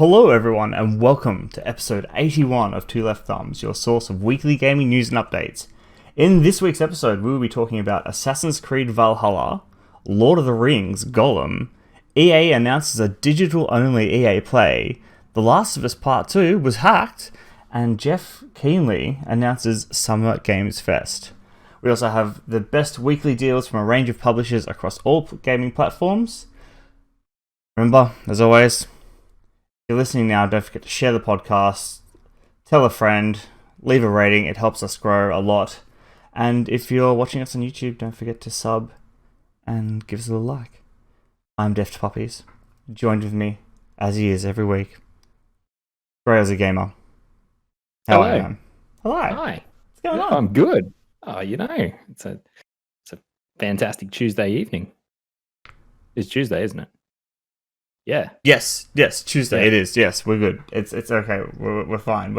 Hello, everyone, and welcome to episode 81 of Two Left Thumbs, your source of weekly gaming news and updates. In this week's episode, we will be talking about Assassin's Creed Valhalla, Lord of the Rings Gollum, EA announces a digital-only EA Play, The Last of Us Part 2 was hacked, and Geoff Keighley announces Summer Games Fest. We also have the best weekly deals from a range of publishers across all gaming platforms. Remember, as always, if you're listening now, don't forget to share the podcast, tell a friend, leave a rating. It helps us grow a lot. And if you're watching us on YouTube, don't forget to sub and give us a little like. I'm Deft Puppies, joined with me, as he is every week, Gray as a gamer. How are you, man? Hello. Hi. What's going on? I'm good. Oh, it's a fantastic Tuesday evening. It's Tuesday, isn't it? Yeah. Yes, Tuesday. Yeah. It is. Yes, we're good. It's okay. We're fine.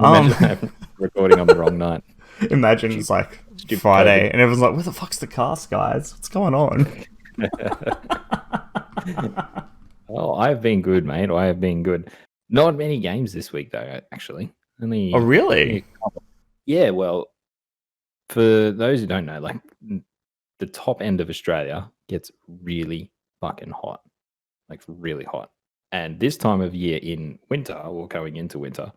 Imagine recording on the wrong night. Imagine it's like Friday, and everyone's like, "Where the fuck's the cast, guys? What's going on?" Oh, I've been good, mate. I have been good. Not many games this week, though. Actually, oh, really? Yeah. Well, for those who don't know, like the top end of Australia gets really fucking hot. Like really hot. And this time of year in winter or going into winter,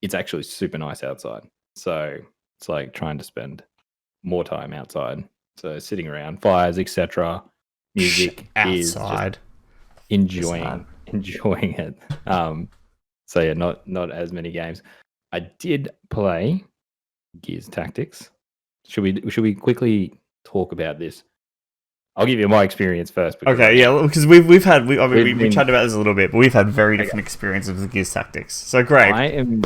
it's actually super nice outside. So it's like trying to spend more time outside. So sitting around fires, etc. Music outside. Enjoying it. So yeah, not as many games. I did play Gears Tactics. Should we quickly talk about this? I'll give you my experience first. Okay, yeah, because we chatted about this a little bit, but we've had very different experiences with Gears Tactics. So great. I'm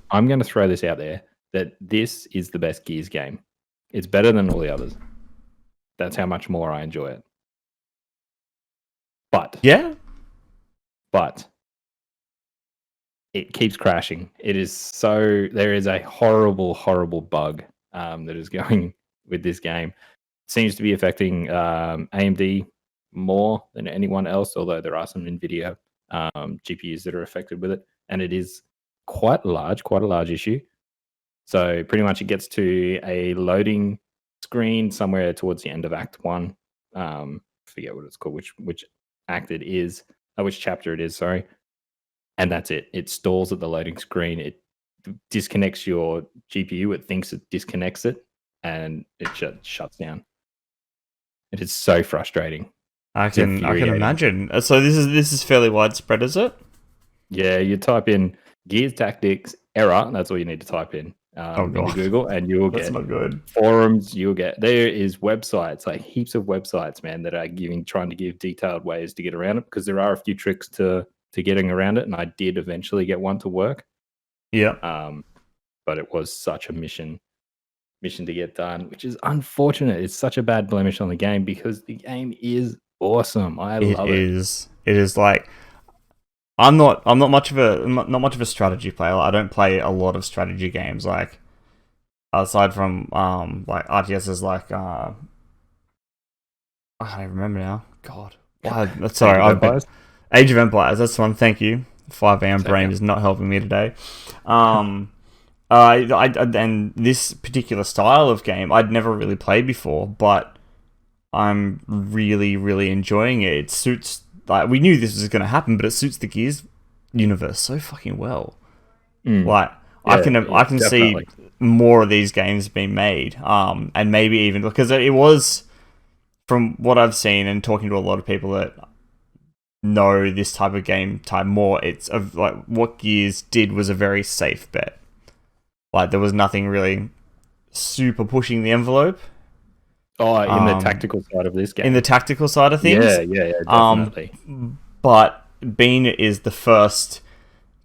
gonna throw this out there that this is the best Gears game. It's better than all the others. That's how much more I enjoy it. But it keeps crashing. There is a horrible bug that is going with this game. Seems to be affecting AMD more than anyone else, although there are some NVIDIA GPUs that are affected with it, and it is quite a large issue. So pretty much it gets to a loading screen somewhere towards the end of Act 1. Forget what it's called, which act it is, which chapter it is, sorry. And that's it. It stalls at the loading screen. It disconnects your GPU. It thinks it disconnects it, and it shuts down. It is so frustrating. I can imagine. So this is fairly widespread, is it? Yeah, you type in Gears Tactics error. That's all you need to type in into Google, and you'll get not good. Forums. There is websites, like heaps of websites, man, that are trying to give detailed ways to get around it, because there are a few tricks to getting around it, and I did eventually get one to work. Yeah. But it was such a mission to get done, which is unfortunate. It's such a bad blemish on the game, because the game is awesome. I love it. It is like I'm not much of a strategy player. I don't play a lot of strategy games, like aside from like RTSs, like I don't remember now. God, sorry. Age of Empires. That's the one. Thank you. 5 a.m. brain is not helping me today. And this particular style of game I'd never really played before, but I'm really enjoying it. It suits, like, we knew this was going to happen, but it suits the Gears universe so fucking well. Like, I can see more of these games being made, and maybe even because it was, from what I've seen and talking to a lot of people that know this type of game type more, it's like what Gears did was a very safe bet. Like, there was nothing really super pushing the envelope. Oh, in the tactical side of this game. In the tactical side of things. Yeah, definitely. But Bean is the first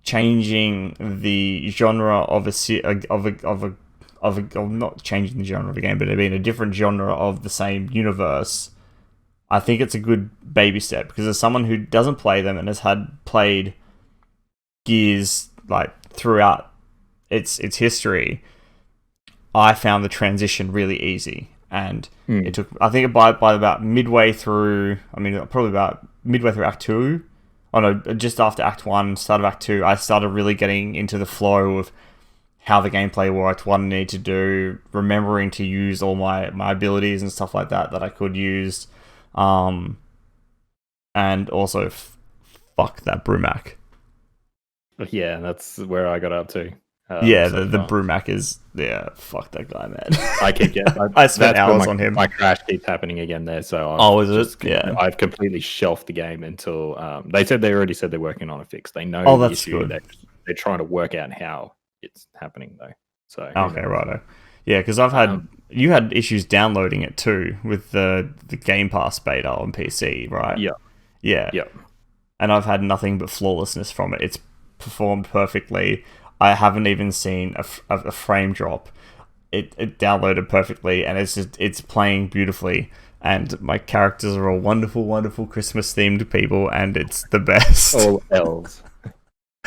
changing the genre of not changing the genre of a game, but it being a different genre of the same universe. I think it's a good baby step, because as someone who doesn't play them and has played Gears like throughout its history, I found the transition really easy, and it took, I think, by about midway through, probably about midway through Act 2, oh no, just after Act 1, start of Act 2, I started really getting into the flow of how the gameplay worked, what I need to do, remembering to use all my abilities and stuff like that I could use. And also, fuck that Brumac. Yeah, that's where I got up to. Yeah, so the far. Brumac is, yeah, fuck that guy, man. I keep getting. I spent That's where hours on him. my crash keeps happening again there. So Oh, is it? Yeah. I've completely shelved the game until they already said they're working on a fix. They know Oh, the that's issue. good. They're trying to work out how it's happening though. So who Okay, knows? righto. Yeah, because you had issues downloading it too with the Game Pass beta on PC, right? Yeah, Yeah. yeah. And I've had nothing but flawlessness from it. It's performed perfectly. I haven't even seen a frame drop. It downloaded perfectly, and it's playing beautifully. And my characters are all wonderful, wonderful Christmas themed people, and it's the best. All elves.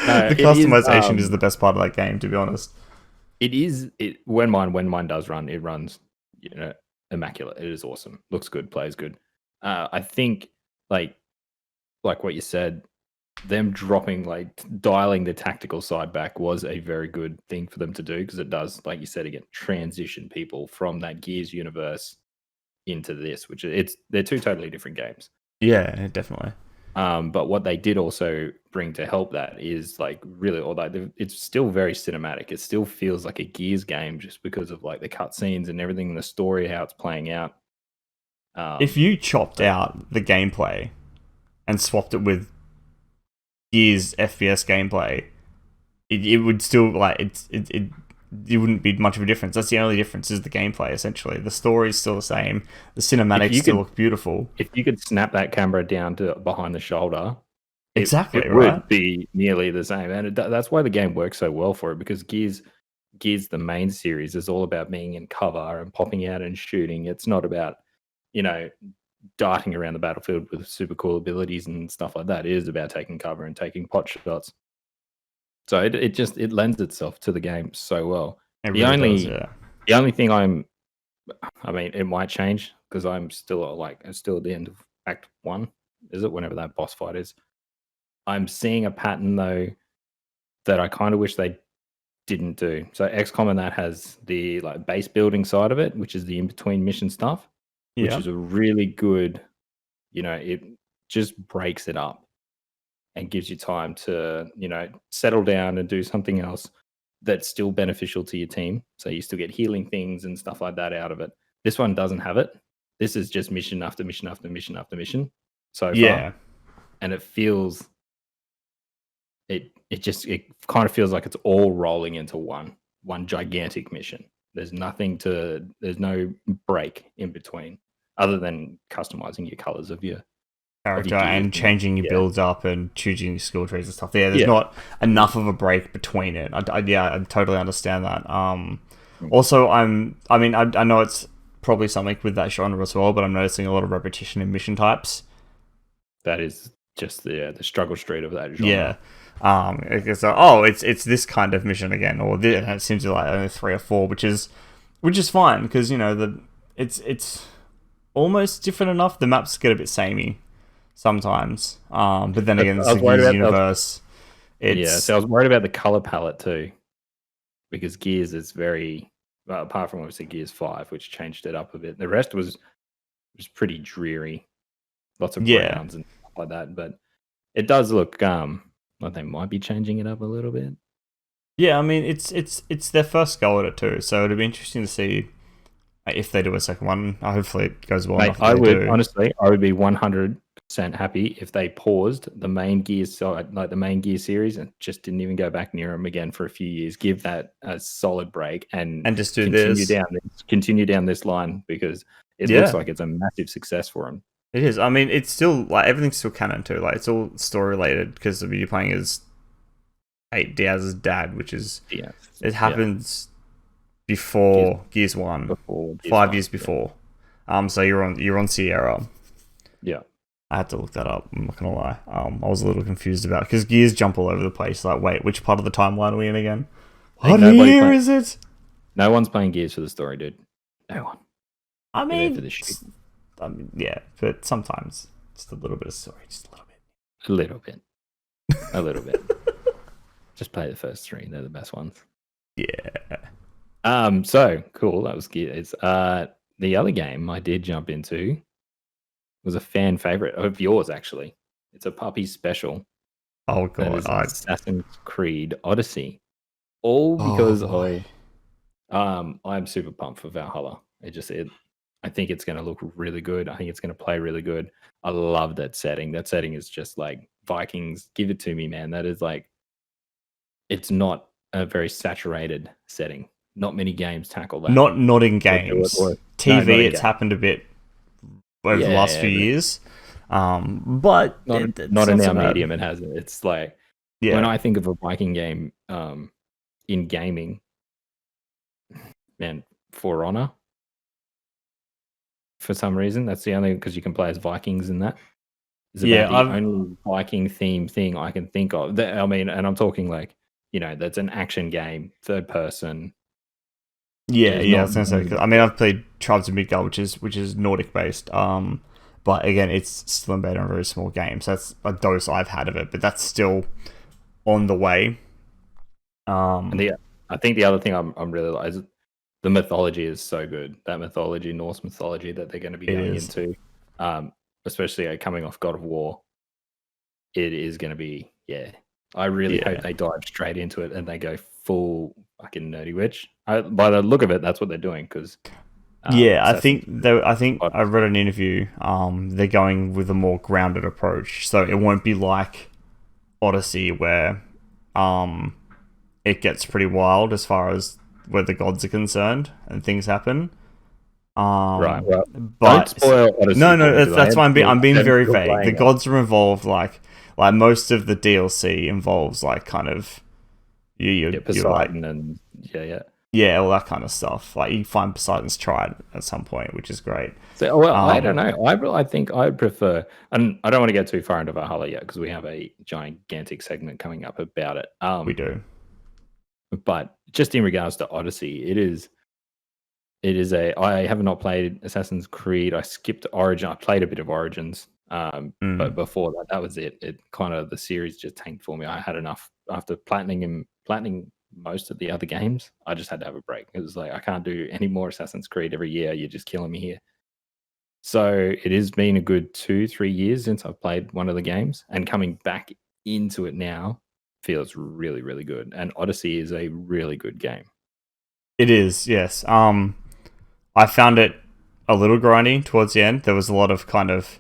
No, The customization is the best part of that game, to be honest. It is. When mine does run, it runs, immaculate. It is awesome. Looks good. Plays good. I think like what you said, them dialing the tactical side back was a very good thing for them to do, because it does, like you said again, transition people from that Gears universe into this, which they're two totally different games. Yeah, definitely. But what they did also bring to help that is really, although it's still very cinematic, it still feels like a Gears game just because of the cutscenes and everything, the story, how it's playing out. If you chopped out the gameplay and swapped it with Gears FPS gameplay, it would still it wouldn't be much of a difference. That's the only difference, is the gameplay. Essentially, the story is still the same. The cinematics still look beautiful. If you could snap that camera down to behind the shoulder, it would be nearly the same, and that's why the game works so well for it. Because Gears, the main series, is all about being in cover and popping out and shooting. It's not about darting around the battlefield with super cool abilities and stuff like that. It is about taking cover and taking pot shots. So it lends itself to the game so well. The only thing it might change, because I'm still at the end of Act 1, is it, whenever that boss fight is. I'm seeing a pattern though that I kind of wish they didn't do. So XCOM and that has the base building side of it, which is the in-between mission stuff, which is a really good, it just breaks it up and gives you time to, settle down and do something else that's still beneficial to your team. So you still get healing things and stuff like that out of it. This one doesn't have it. This is just mission after mission after mission after mission so far. And it feels, it kind of feels like it's all rolling into one gigantic mission. There's no break in between, other than customizing your colors of your character and changing your builds up and choosing your skill trees and stuff. Yeah, there's not enough of a break between it. I totally understand that. Also, I know it's probably something with that genre as well, but I'm noticing a lot of repetition in mission types. That is just the struggle street of that genre. Yeah. It's this kind of mission again, or this, and it seems to be only 3 or 4, which is fine, because it's almost different enough. The maps get a bit samey sometimes, but then again, it's a Gears universe. So I was worried about the color palette too, because Gears is very, apart from obviously Gears 5, which changed it up a bit. The rest was pretty dreary, lots of browns and stuff like that. But it does look like they might be changing it up a little bit. Yeah, I mean it's their first go at it too, so it'll be interesting to see if they do a second one. Hopefully it goes well enough. Honestly, I would be 100% happy if they paused the main Gears, the main Gear series, and just didn't even go back near them again for a few years. Give that a solid break and just continue down this line, because it looks like it's a massive success for them. It is. I mean, it's still everything's still canon too. It's all story related, because you're playing as Diaz's dad, which is it happens before Gears 1, 5 years before. So you're on Sierra. Yeah. I had to look that up. I'm not gonna lie. I was a little confused about, because Gears jump all over the place. Wait, which part of the timeline are we in again? What year is it? No one's playing Gears for the story, dude. No one. I mean, yeah, but sometimes just a little bit of story, just a little bit. A little bit. A little bit. Just play the first 3; they're the best ones. Yeah. So cool. That was Gears. The other game I did jump into was a fan favorite of yours, actually. It's a puppy special. Oh That god. is Assassin's Creed Odyssey. All Oh because boy. I'm super pumped for Valhalla. I think it's going to look really good. I think it's going to play really good. I love that setting. That setting is just like Vikings. Give it to me, man. That is like, it's not a very saturated setting. Not many games tackle that. Not in Or do it, games. or no, not TV, in it's game. happened a bit over the last few but years. But it's not in so our bad. medium. It hasn't. It's like Yeah. when I think of a Viking game, in gaming, man, For Honor. For some reason, that's the only, because you can play as Vikings in that. Is about the only Viking theme thing I can think of. I mean, and I'm talking like, that's an action game, third person. Yeah, It is I not. was gonna say, 'cause, I mean, I've played Tribes of Midgard, which is Nordic based. But again, it's still embedded on a very small game, so that's a dose I've had of it. But that's still on the way. And I think the other thing I'm really like is the mythology is so good. That mythology, Norse mythology, that they're going to be going into, especially coming off God of War. It is going to be, I really hope they dive straight into it and they go full fucking nerdy witch. By the look of it, that's what they're doing. Because I think I read an interview. They're going with a more grounded approach, so it won't be like Odyssey where, it gets pretty wild as far as where the gods are concerned and things happen. Right. Well, but don't spoil Odyssey. No, that's why I'm being very vague. The gods are involved, like most of the DLC involves like kind of Poseidon, like, and all that kind of stuff. Like you find Poseidon's Trident at some point, which is great. So, well, I don't know. I think I prefer, and I don't want to get too far into Valhalla yet because we have a gigantic segment coming up about it. We do. But just in regards to Odyssey, I have not played Assassin's Creed. I skipped Origin. I played a bit of Origins, but before that was it. It kind of, the series just tanked for me. I had enough after platinum most of the other games. I just had to have a break. It was like, I can't do any more Assassin's Creed every year. You're just killing me here. So it has been a good 2-3 years since I've played one of the games, and coming back into it now feels really, really good. And Odyssey is a really good game. It is, yes. I found it a little grindy towards the end. There was a lot of kind of,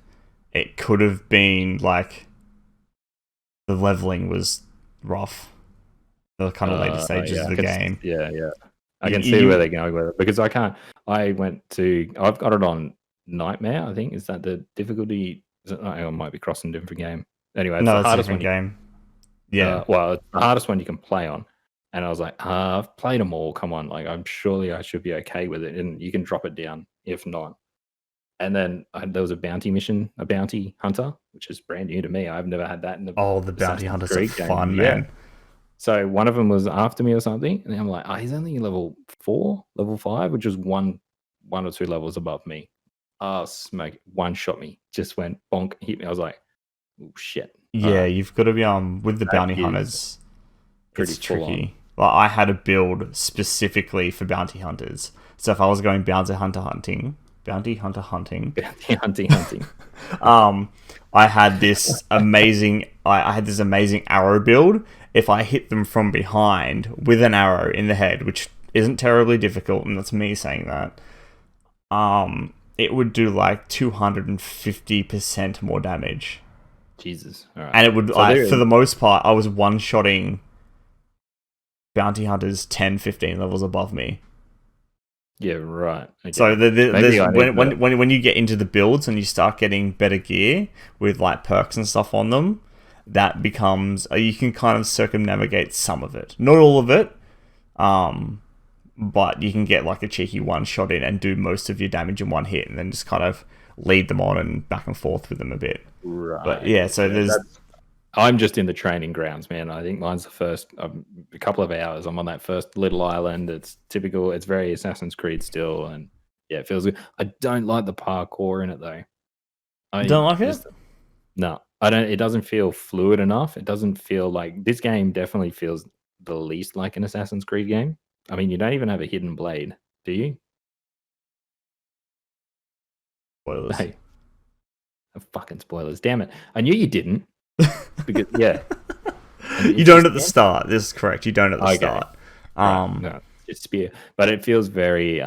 it could have been like, the leveling was rough. The kind of later stages of the game. I can see where they're going with it, because I've got it on Nightmare, I think. Is that the difficulty? I might be crossing a different game. Anyway, it's the hardest one game. Well, it's the hardest one you can play on. And I was like, I've played them all. Come on, like I should be okay with it. And you can drop it down if not. And then there was a bounty mission, a bounty hunter, which is brand new to me. I've never had that in the the bounty hunters are fun, man. So one of them was after me or something, and I'm like, he's only level 4, level 5, which is one or two levels above me. Smoke, one shot me, just went bonk, hit me. I was like, oh shit. Yeah, you've got to be with the bounty hunters. It's tricky. Like, I had a build specifically for bounty hunters. So if I was going bounty hunter hunting, I had this amazing arrow build. If I hit them from behind with an arrow in the head, which isn't terribly difficult, and that's me saying that, it would do like 250% more damage. Jesus. All right. And it would, for the most part, I was one-shotting bounty hunters 10-15 levels above me. Yeah, right. Okay. So when you get into the builds and you start getting better gear with like perks and stuff on them, that becomes, you can kind of circumnavigate some of it, not all of it, but you can get like a cheeky one shot in and do most of your damage in one hit, and then just kind of lead them on and back and forth with them a bit. Right. But yeah, so I'm just in the training grounds, man. I think mine's the first a couple of hours. I'm on that first little island. It's typical. It's very Assassin's Creed still, and yeah, it feels good. I don't like the parkour in it though. Don't like it? No, It doesn't feel fluid enough. It doesn't feel like this game definitely feels the least like an Assassin's Creed game. I mean, you don't even have a hidden blade, do you? Spoilers. Hey, fucking spoilers! Damn it! I knew you didn't. Because You don't at the start. This is correct. You don't at the start. No, it's spear, but it feels very.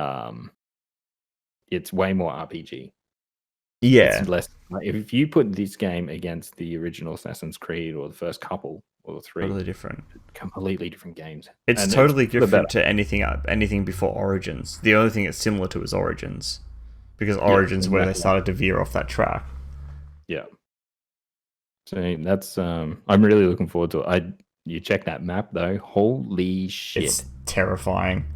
It's way more RPG. Yeah. It's less. If you put this game against the original Assassin's Creed or the first couple or the three, Totally different. Completely different games. It's totally different to anything before Origins. The only thing it's similar to is Origins, because Origins where they started to veer off that track. Yeah. So that's I'm really looking forward to it. You check that map though. Holy shit! It's terrifying.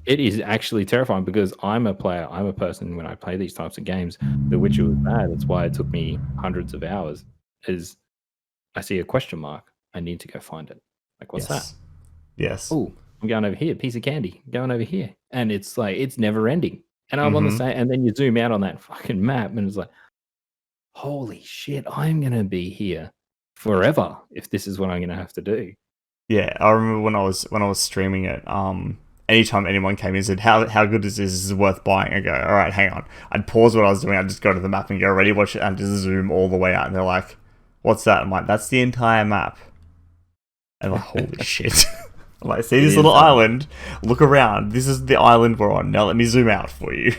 It is actually terrifying because I'm a person when I play these types of games. The Witcher was bad. That's why it took me hundreds of hours. Is I see a question mark. I need to go find it. Like, what's that? Yes. Oh, I'm going over here. Piece of candy. I'm going over here, and it's like it's never ending. And I'm on the same. And then you zoom out on that fucking map, and it's like, holy shit! I'm gonna be here forever if this is what I'm gonna have to do. Yeah, I remember when I was streaming it. Anytime anyone came in and said, how good is this? Is this worth buying? I go, all right, hang on. I'd pause what I was doing. I'd just go to the map and go, ready, watch it, and just zoom all the way out. And they're like, what's that? I'm like, that's the entire map. And I'm like, holy shit. I'm like, see this little island? Look around. This is the island we're on. Now let me zoom out for you.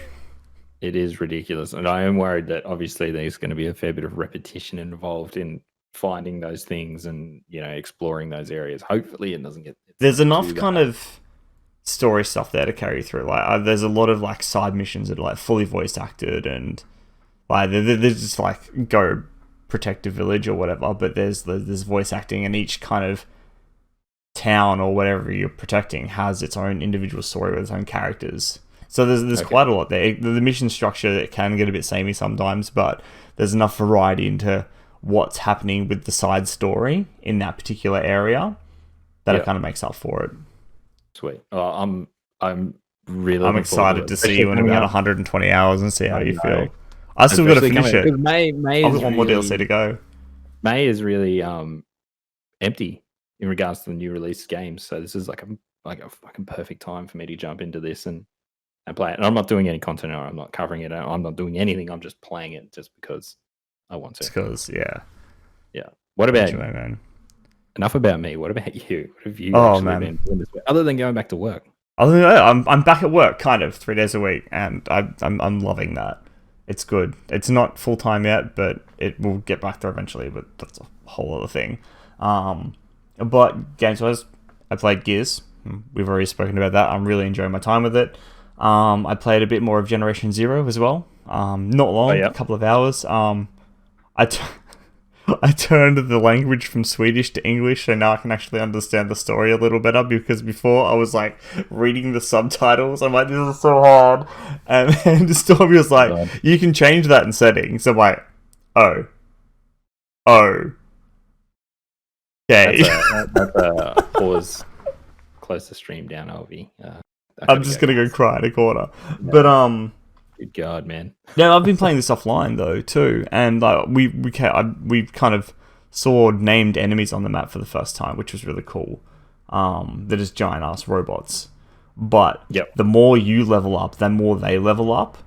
It is ridiculous. And I am worried that obviously there's going to be a fair bit of repetition involved in finding those things and, exploring those areas. Hopefully it doesn't get... There's enough kind of story stuff there to carry through. Like, there's a lot of like side missions that are like fully voice acted, and like they're just like go protect a village or whatever. But there's voice acting, and each kind of town or whatever you're protecting has its own individual story with its own characters. So there's quite a lot there. The mission structure, it can get a bit samey sometimes, but there's enough variety into what's happening with the side story in that particular area that it kind of makes up for it. Sweet. I'm really. I'm excited to see you in about 120 hours and see how you feel. I still got to finish it. I've got one more DLC to go. May is really empty in regards to the new release games, so this is like a fucking perfect time for me to jump into this and play it. And I'm not doing any content, or I'm not covering it. I'm not doing anything. I'm just playing it just because I want to. Because yeah. What about you, man? Enough about me. What about you? What have you been doing this week? Other than going back to work? I'm back at work, kind of 3 days a week, and I'm loving that. It's good. It's not full time yet, but it will get back there eventually. But that's a whole other thing. But games wise, I played Gears. We've already spoken about that. I'm really enjoying my time with it. I played a bit more of Generation Zero as well. Not long, a couple of hours. I turned the language from Swedish to English, so now I can actually understand the story a little better, because before I was like reading the subtitles. I'm like, this is so hard. And then the story was like, you can change that in settings. So I'm like, oh. Okay. That's a pause. Close the stream down, Alvi. I'm just going to go cry in a corner. Yeah. But, good God, man. Yeah, I've been playing this offline though too, and we kind of saw named enemies on the map for the first time, which was really cool. That is giant ass robots, but the more you level up, the more they level up.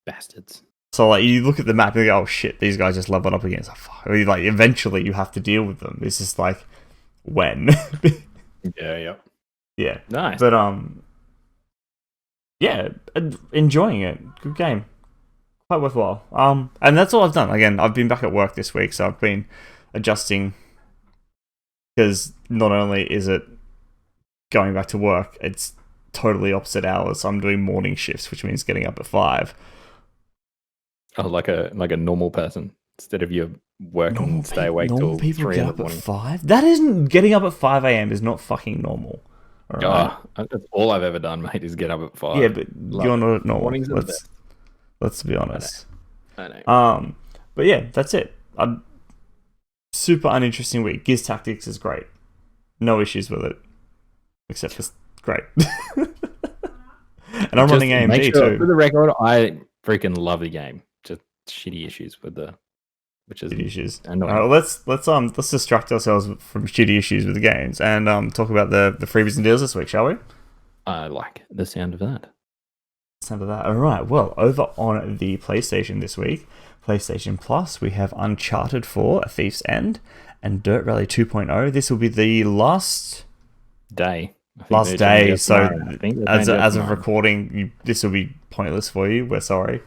Bastards. So like you look at the map and you go, oh shit, these guys just leveled up again. Like eventually you have to deal with them. It's just like when. Yeah. Nice. But yeah, enjoying it. Good game. Quite worthwhile. And that's all I've done. Again, I've been back at work this week, so I've been adjusting, because not only is it going back to work, it's totally opposite hours. I'm doing morning shifts, which means getting up at 5. Oh, like a normal person, instead of you working and stay awake till 3 in the morning. Up at 5? That isn't getting up at 5 a.m. is not fucking normal. Right. That's all I've ever done, mate, is get up at 5. Yeah, but you're not normal. Let's be honest. I know. But yeah, that's it. Super uninteresting week. Gears Tactics is great. No issues with it. Except it's great. And I'm running AMD too. For the record, I freaking love the game. Just shitty issues with the which is Shitty issues. annoying. Let's distract ourselves from shitty issues with the games and talk about the freebies and deals this week, shall we? I like the sound of that. Sound of that. All right. Well, over on the PlayStation this week, PlayStation Plus, we have Uncharted 4: A Thief's End and Dirt Rally 2.0. This will be the last Day. last day. So I think as of recording, this will be pointless for you. We're sorry.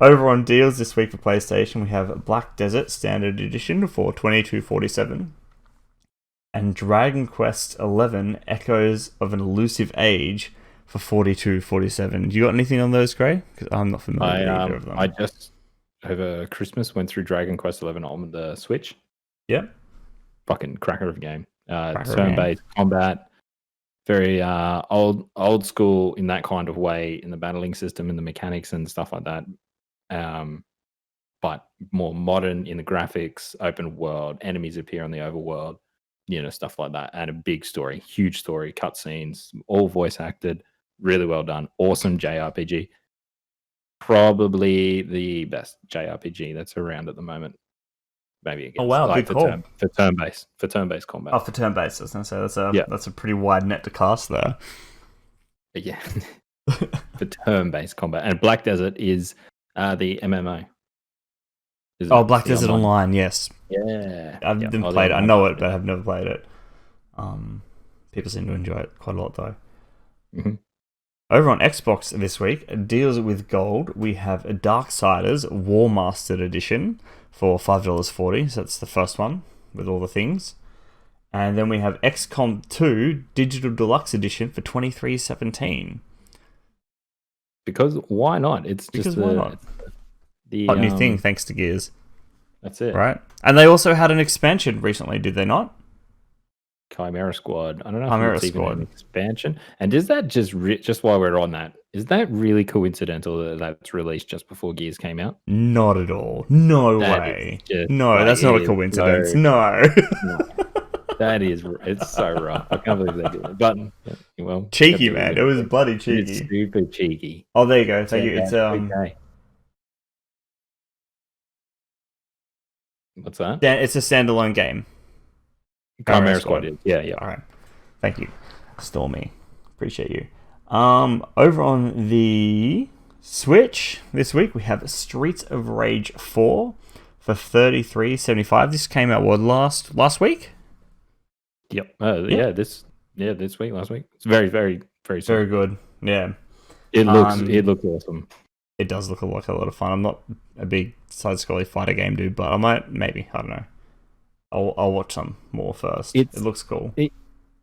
Over on deals this week for PlayStation, we have Black Desert Standard Edition for $22.47 and Dragon Quest XI Echoes of an Elusive Age for $42.47. Do you got anything on those, Gray? Because I'm not familiar with either of them. I just over Christmas went through Dragon Quest XI on the Switch. Yep. Fucking cracker of a game. Turn-based combat, very old school in that kind of way in the battling system and the mechanics and stuff like that. But more modern in the graphics, open world, enemies appear on the overworld, stuff like that, and a big story, huge story, cutscenes, all voice acted, really well done, awesome JRPG. Probably the best JRPG that's around at the moment. Maybe against, big call. For turn-based combat. Oh, for turn-based, I was going to say that's a pretty wide net to cast there. Yeah, for turn-based combat, and Black Desert is the MMO. Black Desert Online, yes. Yeah, I didn't play it. I know it, but I've never played it. People seem to enjoy it quite a lot, though. Mm-hmm. Over on Xbox this week, deals with gold. We have a Darksiders War Mastered Edition for $5.40. So that's the first one with all the things. And then we have XCOM 2 Digital Deluxe Edition for $23.17. Because why not? Why not? The hot new thing thanks to Gears. That's it. Right? And they also had an expansion recently, did they not? Chimera Squad. I don't know Chimera if it's Squad. even an expansion. And is that just while we're on that, is that really coincidental that that's released just before Gears came out? Not at all. No way. No, that's not a coincidence. No. It's so rough. I can't believe they did it. But well, cheeky, man. It was bloody cheeky. It's super cheeky. Oh, there you go. Thank you. It's okay. What's that? It's a standalone game. Chimera Squad. Yeah. All right. Thank you, Stormy. Appreciate you. Over on the Switch this week, we have Streets of Rage 4 for $33.75. This came out last week. Yep. This week, last week. It's very, very, very soon. Very good. Yeah. It looks awesome. It does look like a lot of fun. I'm not a big side-scrolling fighter game dude, but I might, maybe, I don't know. I'll watch some more first. It looks cool.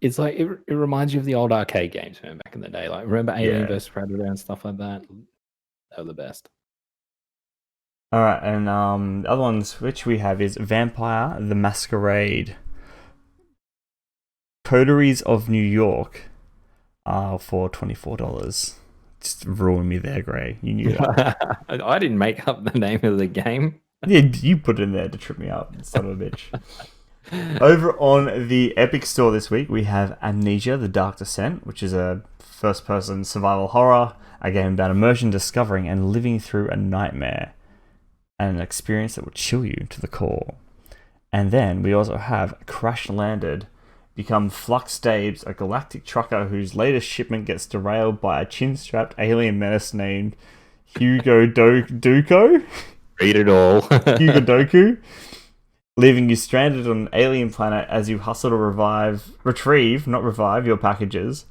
It's like it reminds you of the old arcade games, man, back in the day. Like remember Alien vs Predator and stuff like that. They were the best. All right, and the other ones which we have is Vampire the Masquerade, Coteries of New York, for $24. Just ruined me there, Gray. You knew that. I didn't make up the name of the game. Yeah, you put it in there to trip me up, son of a bitch. Over on the Epic Store this week, we have Amnesia: The Dark Descent, which is a first-person survival horror, a game about immersion, discovering, and living through a nightmare, and an experience that will chill you to the core. And then we also have Crash Landed. Become Flux Dabes, a galactic trucker whose latest shipment gets derailed by a chin-strapped alien menace named Hugo Duco. Read it all. Hugo Doku, leaving you stranded on an alien planet as you hustle to retrieve your packages.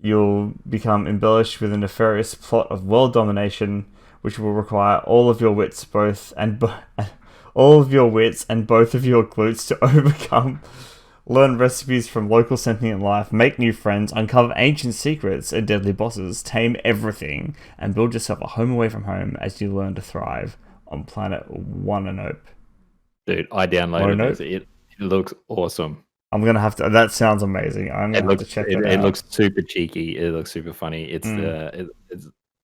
You'll become embellished with a nefarious plot of world domination, which will require all of your wits and both of your glutes to overcome. Learn recipes from local sentient life, make new friends, uncover ancient secrets and deadly bosses, tame everything, and build yourself a home away from home as you learn to thrive on planet Wannanope. Dude, I downloaded it. It looks awesome. I'm gonna have to. That sounds amazing. I'm gonna have to check it out. It looks super cheeky. It looks super funny. It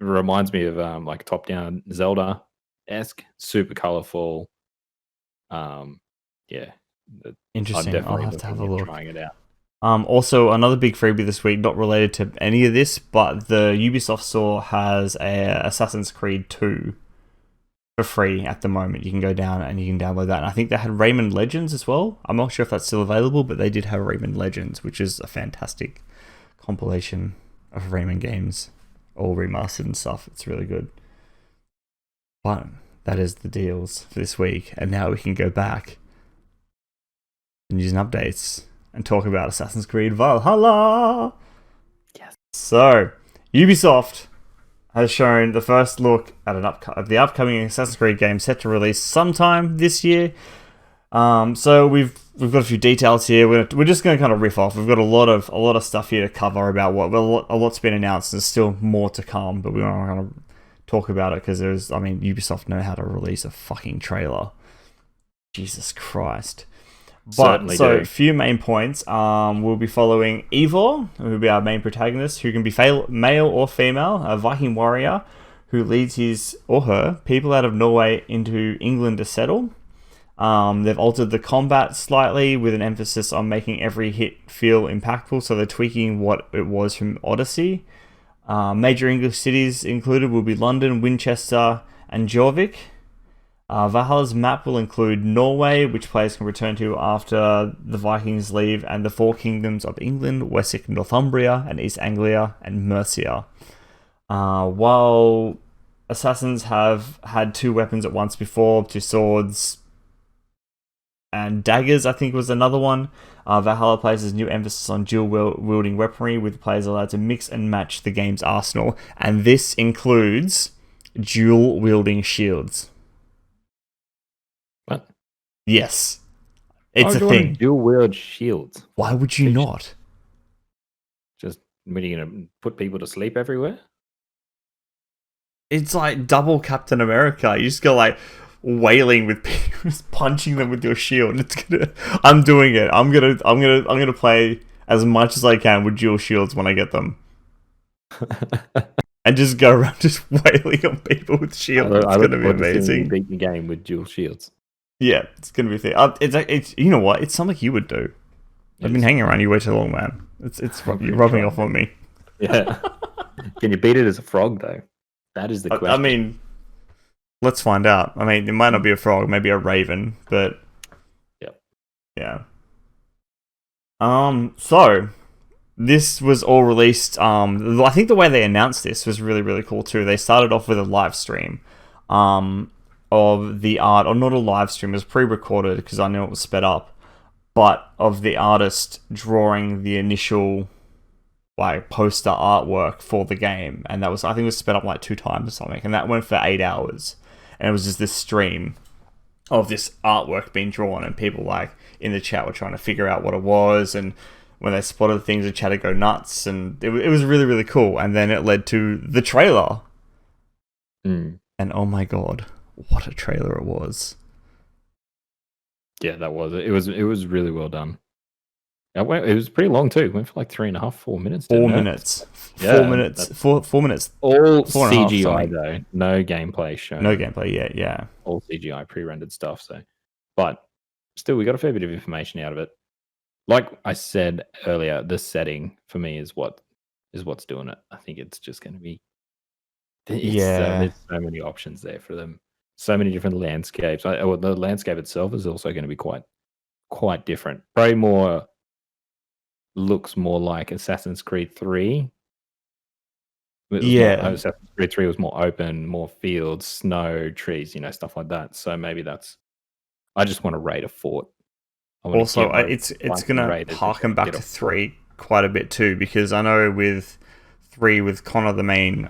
reminds me of like top-down Zelda-esque, super colorful. Yeah. Interesting. I'll have to have a look. Trying it out. Also, another big freebie this week, not related to any of this, but the Ubisoft store has a Assassin's Creed 2 for free at the moment. You can go down and you can download that. And I think they had Rayman Legends as well. I'm not sure if that's still available, but they did have Rayman Legends, which is a fantastic compilation of Rayman games, all remastered and stuff. It's really good. But that is the deals for this week. And now we can go back and use updates and talk about Assassin's Creed Valhalla. Yes. So, Ubisoft has shown the first look at the upcoming Assassin's Creed game set to release sometime this year. So we've got a few details here. We're just going to kind of riff off. We've got a lot of stuff here to cover about a lot's been announced. There's still more to come, but we want to kind of talk about it because Ubisoft know how to release a fucking trailer. Jesus Christ. But so a few main points. We'll be following Eivor, who will be our main protagonist, who can be male or female, a Viking warrior who leads his or her people out of Norway into England to settle. They've altered the combat slightly with an emphasis on making every hit feel impactful, so they're tweaking what it was from Odyssey. Major English cities included will be London, Winchester, and Jorvik. Valhalla's map will include Norway, which players can return to after the Vikings leave, and the four kingdoms of England, Wessex, Northumbria, and East Anglia, and Mercia. While assassins have had two weapons at once before, two swords and daggers, I think was another one, Valhalla places new emphasis on dual-wielding weaponry, with players allowed to mix and match the game's arsenal, and this includes dual-wielding shields. What? Yes. It's a thing. Dual wield shields. Why would you not? Just when are you gonna put people to sleep everywhere? It's like double Captain America. You just go like wailing with people, just punching them with your shield. I'm doing it. I'm gonna play as much as I can with dual shields when I get them. And just go around just wailing on people with shields. It's gonna be amazing. Beat the game with dual shields. Yeah, it's gonna be a thing. It's you know what? It's something you would do. I've been hanging around you way too long, man. You're rubbing off on me. Yeah. Can you beat it as a frog though? That is the question. I mean, let's find out. I mean, it might not be a frog, maybe a raven, but yep. Yeah. So this was all released. I think the way they announced this was really, really cool too. They started off with a live stream. Of the art, or not a live stream, it was pre-recorded because I knew it was sped up, but of the artist drawing the initial like poster artwork for the game, and that was, I think it was sped up like 2 times or something, and that went for 8 hours, and it was just this stream of this artwork being drawn, and people like in the chat were trying to figure out what it was, and when they spotted things, the chat would go nuts, and it was really, really cool, and then it led to the trailer, and oh my god, what a trailer it was. Yeah, that was it. It was really well done. It was pretty long too. It went for like 3.5, 4 minutes. 4 minutes. Yeah, 4 minutes. 4 minutes. All CGI though. No gameplay shown. No gameplay yet, yeah. All CGI pre-rendered stuff. So, but still, we got a fair bit of information out of it. Like I said earlier, the setting for me is what's doing it. I think it's just going to be. There's so many options there for them. So many different landscapes. The landscape itself is also going to be quite different. Probably looks more like Assassin's Creed 3. Assassin's Creed 3 was more open, more fields, snow, trees, stuff like that. So maybe I just want to raid a fort. Also, it's going to harken back to 3 quite a bit too, because I know with 3, with Connor, the main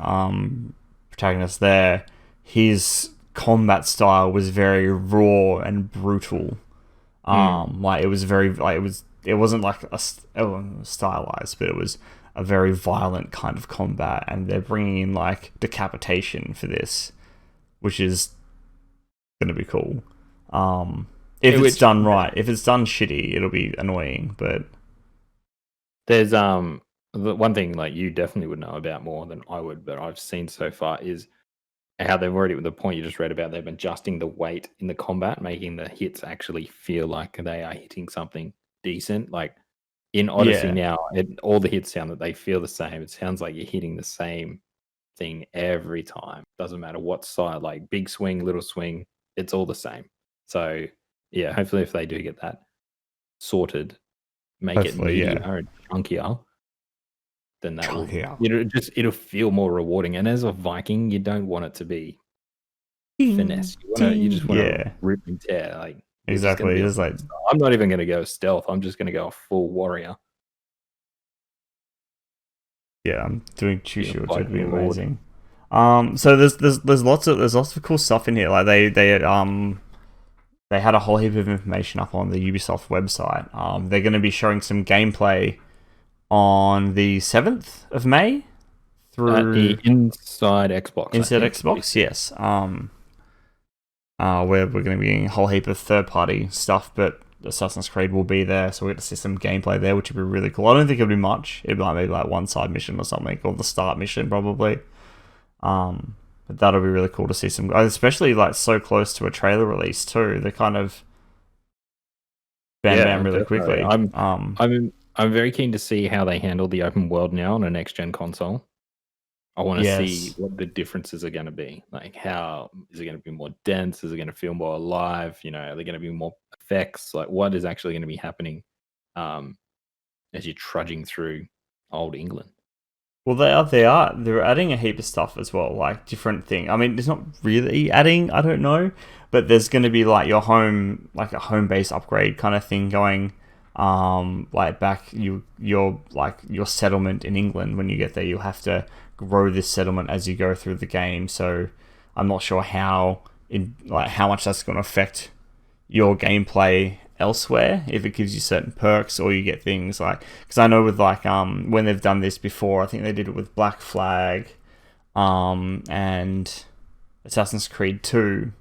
protagonist there, his combat style was very raw and brutal. Like it was very it wasn't like stylized, but it was a very violent kind of combat, and they're bringing in like decapitation for this, which is going to be cool. If it's done right. If it's done shitty, it'll be annoying, but there's the one thing like you definitely would know about more than I would, but I've seen so far is how they've already, the point you just read about, they've been adjusting the weight in the combat, making the hits actually feel like they are hitting something decent. Like in Odyssey now, all the hits sound that they feel the same. It sounds like you're hitting the same thing every time. Doesn't matter what side, like big swing, little swing, it's all the same. So yeah, hopefully if they do get that sorted, make it Hopefully, yeah. meatier and chunkier, then that will Chunkier. it'll feel more rewarding. And as a Viking, you don't want it to be finesse. You just want to rip and tear. Like exactly. It's like I'm not even going to go stealth. I'm just going to go full warrior. Yeah, I'm doing Chushu, which would be amazing. So there's lots of cool stuff in here. Like they had a whole heap of information up on the Ubisoft website. They're going to be showing some gameplay on the 7th of May through the Inside Xbox. Inside Xbox, yes. Where we're going to be getting a whole heap of third-party stuff, but Assassin's Creed will be there, so we get to see some gameplay there, which would be really cool. I don't think it'll be much. It might be like one side mission or something, or the start mission probably. But that'll be really cool to see some, especially like so close to a trailer release too. They kind of bam really quickly. I'm very keen to see how they handle the open world now on a next gen console. I want to see what the differences are going to be. Like, how is it going to be more dense? Is it going to feel more alive? You know, are there going to be more effects? Like, what is actually going to be happening as you're trudging through old England? Well, they're adding a heap of stuff as well, like different thing. I mean, it's not really adding, I don't know, but there's going to be like your home, like a home base upgrade kind of thing going. Like back your settlement in England. When you get there, you'll have to grow this settlement as you go through the game. So I'm not sure how much that's going to affect your gameplay elsewhere, if it gives you certain perks or you get things like, because I know with like when they've done this before, I think they did it with Black Flag and Assassin's Creed 2,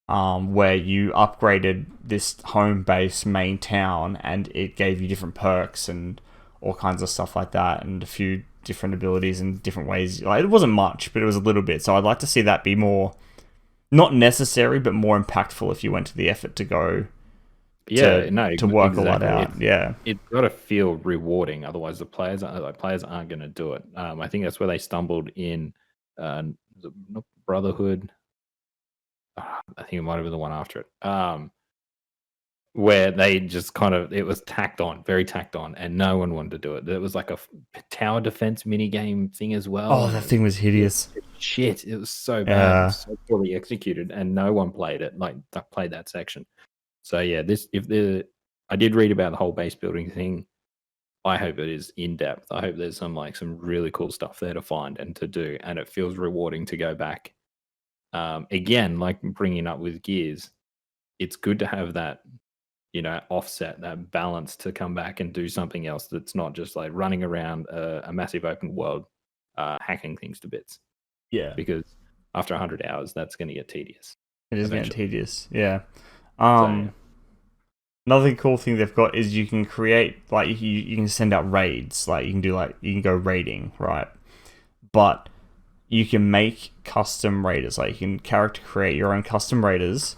where you upgraded this home base main town and it gave you different perks and all kinds of stuff like that, and a few different abilities and different ways. Like, it wasn't much, but it was a little bit. So I'd like to see that be more, not necessary, but more impactful if you went to the effort to go to work all that out. It's got to feel rewarding, otherwise the players aren't going to do it. I think that's where they stumbled in Brotherhood. I think it might have been the one after it, where they just it was very tacked on, and no one wanted to do it. It was like a tower defense mini game thing as well. Oh, that thing was hideous. Shit, it was so bad, it was so poorly executed, and no one played it. Like, played that section. So yeah, I did read about the whole base building thing. I hope it is in depth. I hope there's some really cool stuff there to find and to do, and it feels rewarding to go back. Again, like bringing up with Gears, it's good to have that, offset, that balance to come back and do something else that's not just like running around a massive open world, hacking things to bits. Yeah, because after 100 hours, that's going to get tedious. It is getting tedious. Yeah. Another cool thing they've got is you can create, like, you can send out raids. Like, you can go raiding, right? But you can make custom raiders. Like, you can create your own custom raiders,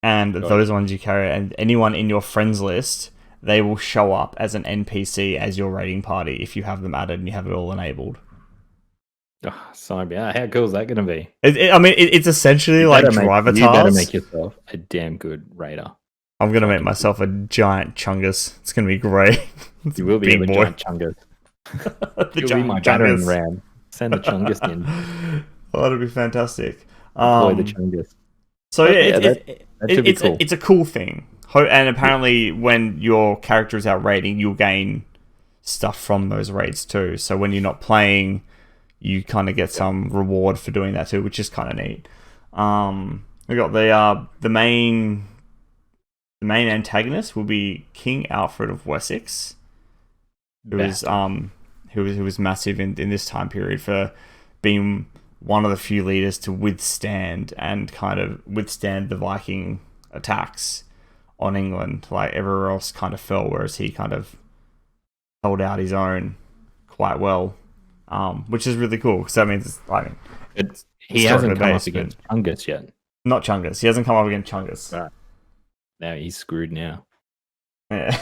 and those ones you carry, and anyone in your friends list, they will show up as an NPC as your raiding party if you have them added and you have it all enabled. Oh, sign me out. How cool is that going to be? It's essentially like Drivatars. You better make yourself a damn good raider. I'm going to make myself a giant chungus. It's going to be great. You will be a giant chungus. You'll be my battering ram. Send the chungus in. Oh, that'd be fantastic. Deploy the chungus. So it's a cool thing. And apparently when your character is out raiding, you'll gain stuff from those raids too. So when you're not playing, you kind of get some reward for doing that too, which is kind of neat. We got the main antagonist will be King Alfred of Wessex, who was massive in this time period for being one of the few leaders to withstand the Viking attacks on England. Like, everywhere else kind of fell, whereas he kind of held out his own quite well, which is really cool, because that means he hasn't come up against Chungus yet. Not Chungus. He hasn't come up against Chungus. Right. Now he's screwed now. Yeah.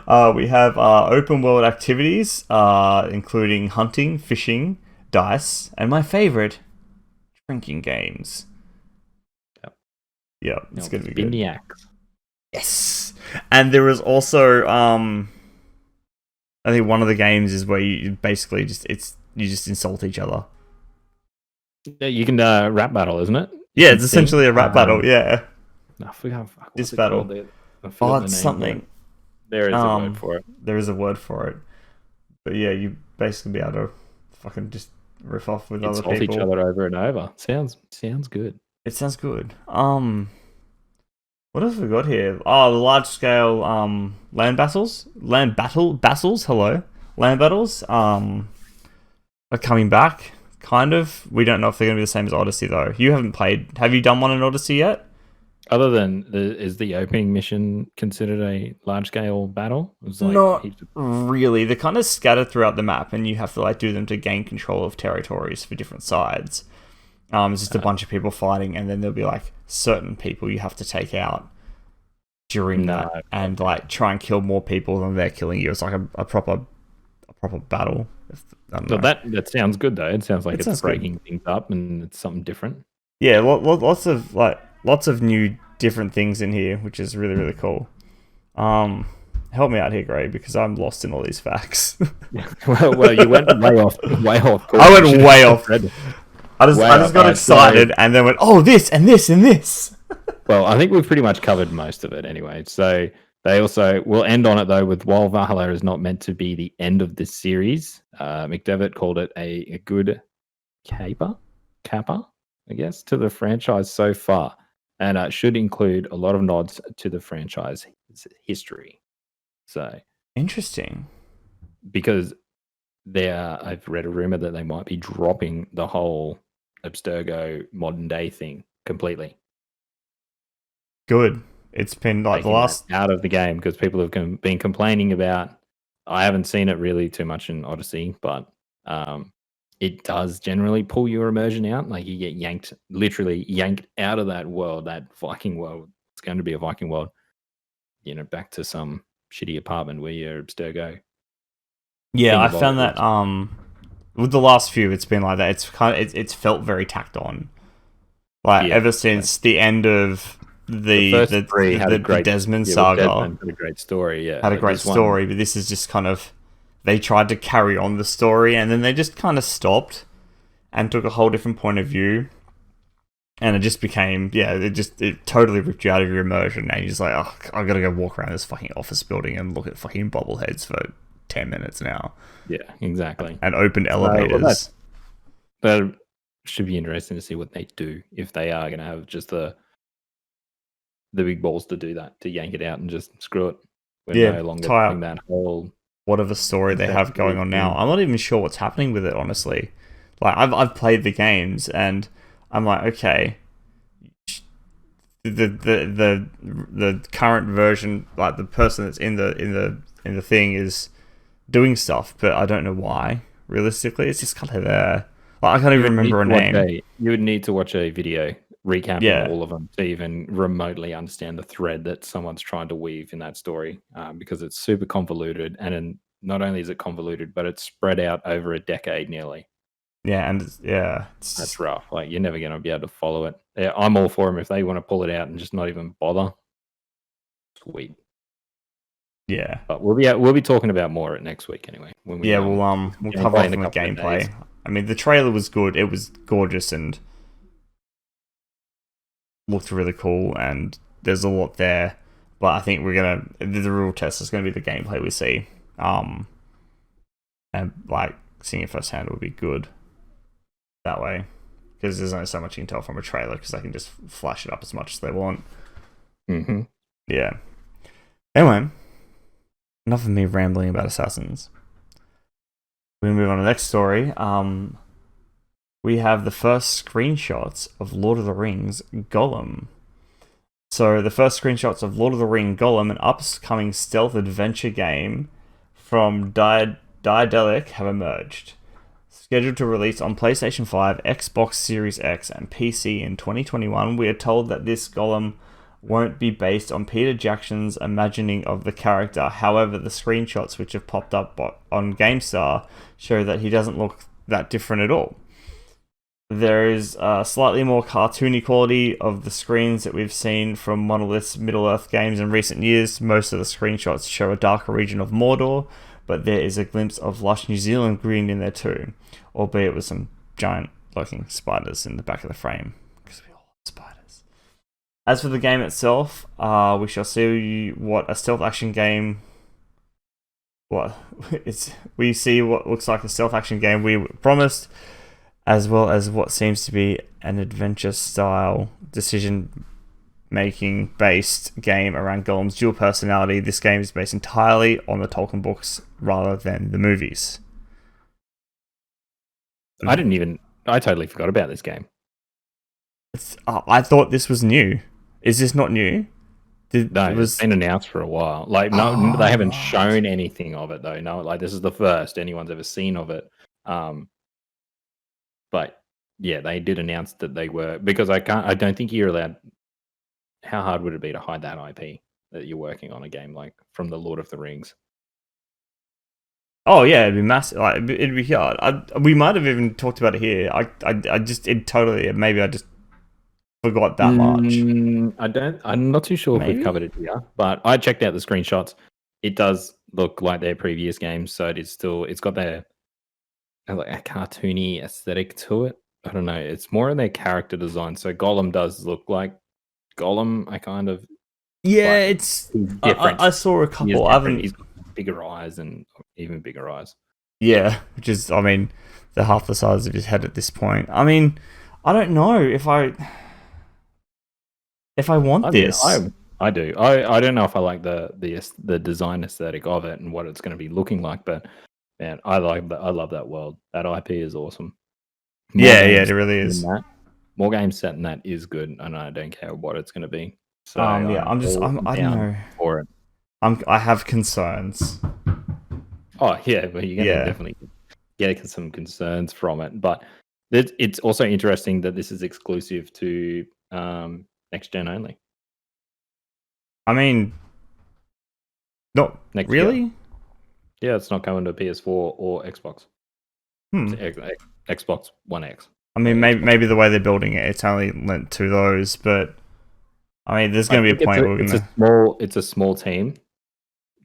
We have open world activities, including hunting, fishing, dice, and my favorite, drinking games. Yep. Yeah, it's going to be good. Biniacs. Yes. And there is also, I think one of the games is where you basically you just insult each other. Yeah, you can rap battle, isn't it? Yeah, it's essentially a rap battle. Yeah. I forgot. This battle. It's something. There is a word for it. There is a word for it. But yeah, you basically be able to fucking just riff off with other people. Insult each other over and over. Sounds good. It sounds good. What else have we got here? Oh, the large scale land battles. Hello. Land battles are coming back. Kind of. We don't know if they're going to be the same as Odyssey though. You haven't played. Have you done one in Odyssey yet? Other than is the opening mission considered a large scale battle? Not really. They're kind of scattered throughout the map, and you have to do them to gain control of territories for different sides. It's just a bunch of people fighting, and then there'll be certain people you have to take out during that, and try and kill more people than they're killing you. It's like a proper battle. So that sounds good though. It sounds like it's breaking things up and it's something different. Yeah, lots of new different things in here, which is really, really cool. Help me out here, Gray, because I'm lost in all these facts. well, you went way off. I went way off. I just got excited and then went, oh, this and this and this. Well, I think we've pretty much covered most of it anyway. So they also will end on it though with while Valhalla is not meant to be the end of this series. McDevitt called it a good kappa, I guess, to the franchise so far, and should include a lot of nods to the franchise history. So interesting, because I've read a rumor that they might be dropping the whole Abstergo modern day thing completely. Good. It's been the last out of the game because people have been complaining about. I haven't seen it really too much in Odyssey, but it does generally pull your immersion out. You get literally yanked out of that world, that Viking world. It's going to be a Viking world. Back to some shitty apartment where you're Abstergo. Yeah, I found that with the last few, it's been like that. It's felt very tacked on. Ever since the end of the Desmond saga, Desmond had a great story. Yeah, had a great story, but this is just kind of they tried to carry on the story, and then they just kind of stopped and took a whole different point of view, and it just became it totally ripped you out of your immersion, and you're just like, oh, I gotta go walk around this fucking office building and look at fucking bobbleheads for 10 minutes now. Yeah, exactly. And open elevators. That should be interesting to see what they do if they are going to have just the big balls to do that, to yank it out and just screw it. We're no longer doing that whole whatever story they have going on now. I'm not even sure what's happening with it, honestly. I've played the games and I'm like, okay, the current version, the person that's in the thing is doing stuff, but I don't know why. Realistically, it's just kind of there. I can't even remember a name. You would need to watch a video recapping all of them to even remotely understand the thread that someone's trying to weave in that story, because it's super convoluted, and not only is it convoluted, but it's spread out over a decade nearly. Yeah, and that's rough. You're never going to be able to follow it. Yeah, I'm all for them if they want to pull it out and just not even bother. Sweet. Yeah, but we'll be talking about more next week anyway. We'll cover off on the gameplay. I mean, the trailer was good. It was gorgeous and looked really cool, and there's a lot there. But I think the real test is gonna be the gameplay we see. And seeing it firsthand would be good that way, because there's only so much you can tell from a trailer, because they can just flash it up as much as they want. Mm-hmm. Yeah. Anyway, enough of me rambling about Assassins. We move on to the next story. We have the first screenshots of Lord of the Rings Gollum. So the first screenshots of Lord of the Rings Gollum, an upcoming stealth adventure game from Daedalic, have emerged. Scheduled to release on PlayStation 5, Xbox Series X, and PC in 2021, we are told that this Gollum won't be based on Peter Jackson's imagining of the character. However, the screenshots which have popped up on GameStar show that he doesn't look that different at all. There is a slightly more cartoony quality of the screens that we've seen from Monolith's Middle-earth games in recent years. Most of the screenshots show a darker region of Mordor, but there is a glimpse of lush New Zealand green in there too, albeit with some giant lurking spiders in the back of the frame, because we all love spiders. As for the game itself, we shall see what a stealth action game... we see what looks like a stealth action game we promised, as well as what seems to be an adventure-style decision-making based game around Gollum's dual personality. This game is based entirely on the Tolkien books rather than the movies. I totally forgot about this game. I thought this was new. Is this not new? It's been announced for a while. Like, no, they haven't shown anything of it though. No, like this is the first anyone's ever seen of it. But yeah, they did announce that they were, because I don't think you're allowed. How hard would it be to hide that IP that you're working on a game like from the Lord of the Rings? Oh yeah, it'd be massive. Like, it'd be hard. We might have even talked about it here. Maybe I just forgot that much. I'm not too sure if we've covered it here, but I checked out the screenshots. It does look like their previous games, so it's got their like a cartoony aesthetic to it. I don't know. It's more in their character design. So Gollum does look like Gollum. It's different. I saw a couple. He's got bigger eyes and even bigger eyes. Yeah, which is, I mean, they're half the size of his head at this point. I mean, I don't know if I want this. I do. I don't know if I like the design aesthetic of it and what it's going to be looking like, but man, I love that world. That IP is awesome. It really is. More games set in that is good, and I don't care what it's going to be. So I don't know. For it. I have concerns. Oh yeah, but you're going to definitely get some concerns from it. But it's also interesting that this is exclusive to next gen only. I mean, not next really. Year. Yeah, it's not going to PS4 or Xbox. Xbox One X. I mean, maybe the way they're building it, it's only lent to those. But I mean, there's going to be a point where it's a small team.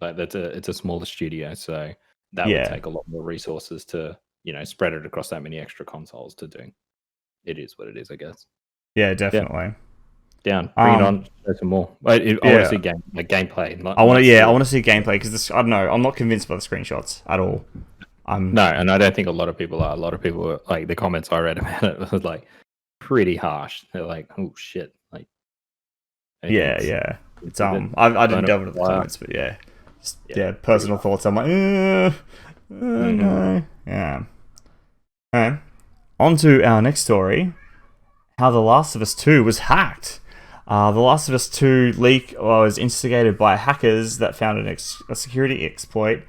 Like it's a smaller studio, so that would take a lot more resources to spread it across that many extra consoles to do. It is what it is, I guess. Yeah, definitely. Down, bring it on. Show some more. I want to see gameplay. I want to see gameplay because I don't know. I'm not convinced by the screenshots at all. No, and I don't think a lot of people are. A lot of people were, like, the comments I read about it was like pretty harsh. They're like, "Oh shit!" Like, yeah. It's I didn't delve into the comments, but personal thoughts. I'm like, no, yeah. Okay. On to our next story. How The Last of Us 2 was hacked. The Last of Us 2 leak was instigated by hackers that found a security exploit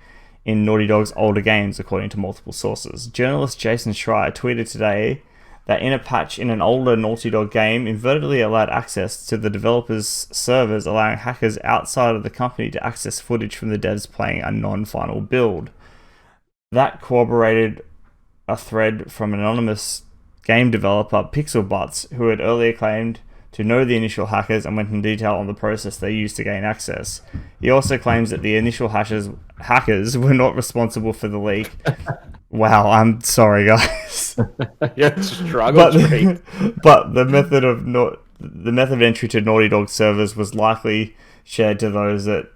in Naughty Dog's older games, according to multiple sources. Journalist Jason Schreier tweeted today that in a patch in an older Naughty Dog game, inadvertently allowed access to the developer's servers, allowing hackers outside of the company to access footage from the devs playing a non-final build. That corroborated a thread from an anonymous game developer, Pixelbutts, who had earlier claimed to know the initial hackers and went in detail on the process they used to gain access. He also claims that the initial hackers were not responsible for the leak. Wow, I'm sorry, guys. Struggle. But the method of entry to Naughty Dog servers was likely shared to those that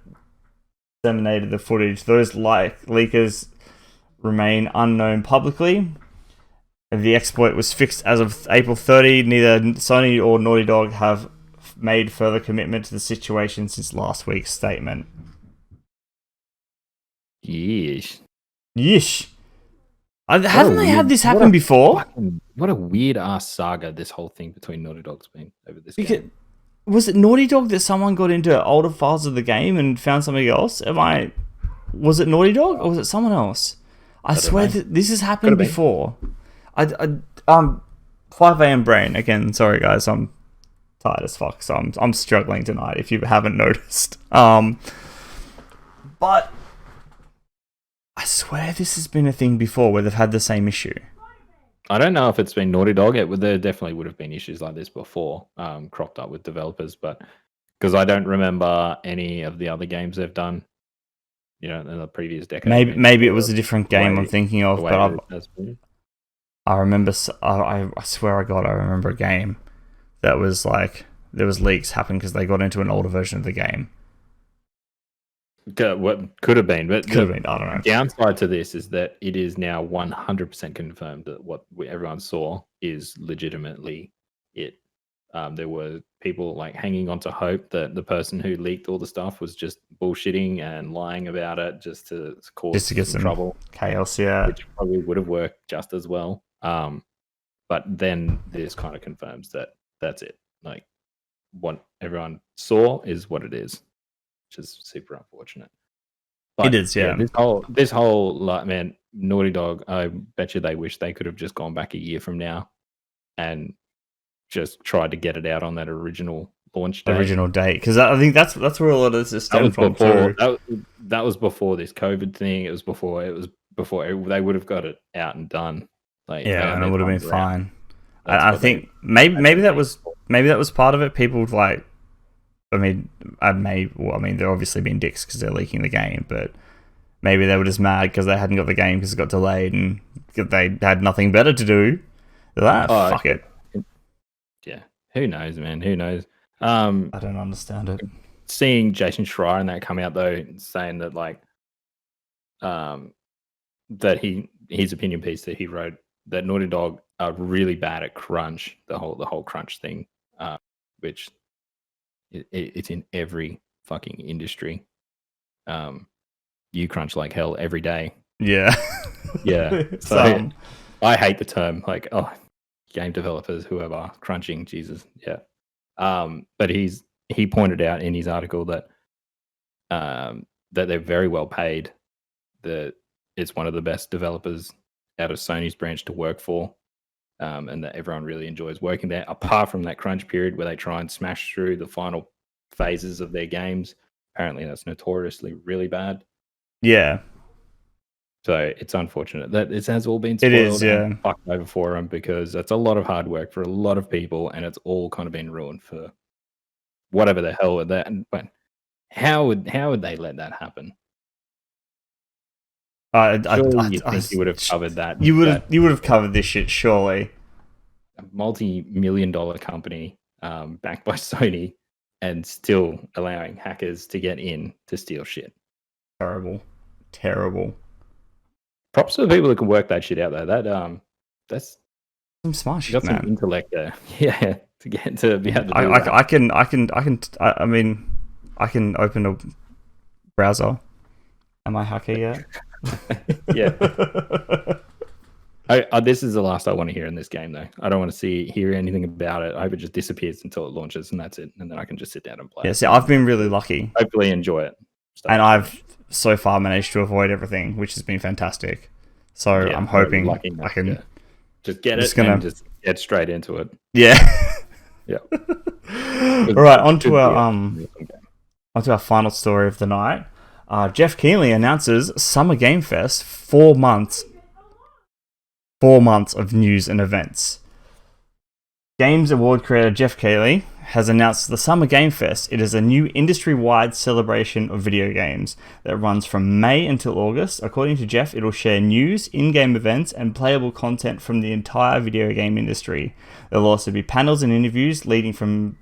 disseminated the footage. Those leakers remain unknown publicly. The exploit was fixed as of April 30. Neither Sony or Naughty Dog have made further commitment to the situation since last week's statement. Yeesh. Haven't they had this happen before? What a weird ass saga this whole thing between Naughty Dog's been over this game. Was it Naughty Dog that someone got into older files of the game and found something else? Was it Naughty Dog or was it someone else? I swear that this has happened before. 5 a.m. brain again. Sorry guys, I'm tired as fuck, so I'm struggling tonight. If you haven't noticed, but I swear this has been a thing before where they've had the same issue. I don't know if it's been Naughty Dog. There definitely would have been issues like this before, cropped up with developers, but because I don't remember any of the other games they've done, in the previous decade. Maybe it was a different game I'm thinking of, but I remember. I swear I remember a game that was like there was leaks happen because they got into an older version of the game. What could have been, but I don't know. The downside to this is that it is now 100% confirmed that what everyone saw is legitimately it. There were people like hanging on to hope that the person who leaked all the stuff was just bullshitting and lying about it just to get some trouble, chaos, yeah, which probably would have worked just as well. But then this kind of confirms that that's it. Like what everyone saw is what it is. Which is super unfortunate. But, it is, yeah. This whole like, man, Naughty Dog. I bet you they wish they could have just gone back a year from now and just tried to get it out on that original launch date. Because I think that's where a lot of this is stemmed from. That was before this COVID thing. It was before they would have got it out and done. Like and it would have been fine. I think maybe that was part of it. People like. I mean, they're obviously being dicks because they're leaking the game, but maybe they were just mad because they hadn't got the game because it got delayed and they had nothing better to do. Fuck it. Yeah, who knows, man? Who knows? I don't understand it. Seeing Jason Schreier and that come out though, saying that like, that his opinion piece that he wrote that Naughty Dog are really bad at crunch, the whole crunch thing, which. It's in every fucking industry. You crunch like hell every day. Yeah. Yeah. So I hate the term like, game developers, whoever, crunching, Jesus. Yeah. But he pointed out in his article that that they're very well paid, that it's one of the best developers out of Sony's branch to work for. And that everyone really enjoys working there, apart from that crunch period where they try and smash through the final phases of their games. Apparently, that's notoriously really bad. Yeah. So it's unfortunate that it has all been spoiled and fucked over for them because that's a lot of hard work for a lot of people, and it's all kind of been ruined for whatever the hell with that. But how would they let that happen? You think you would have covered that. You would have covered this shit, surely. A multi-million-dollar company backed by Sony and still allowing hackers to get in to steal shit. Terrible. Props to the people who can work that shit out though. That's some smart shit, man. Some intellect there. Yeah, to get to be able to do that. I mean, I can open a browser. Am I hacker yet? Yeah. This is the last I want to hear in this game, though. I don't want to hear anything about it. I hope it just disappears until it launches, and that's it. And then I can just sit down and play. Yeah, see, I've been really lucky. Hopefully, enjoy it. And I've so far managed to avoid everything, which has been fantastic. So I'm hoping I can just get it and just get straight into it. Yeah. Yeah. All right, onto our final story of the night. Geoff Keighley announces Summer Game Fest, 4 months of news and events. Games Award creator Geoff Keighley has announced the Summer Game Fest. It is a new industry-wide celebration of video games that runs from May until August. According to Geoff, it'll share news, in-game events, and playable content from the entire video game industry. There'll also be panels and interviews leading from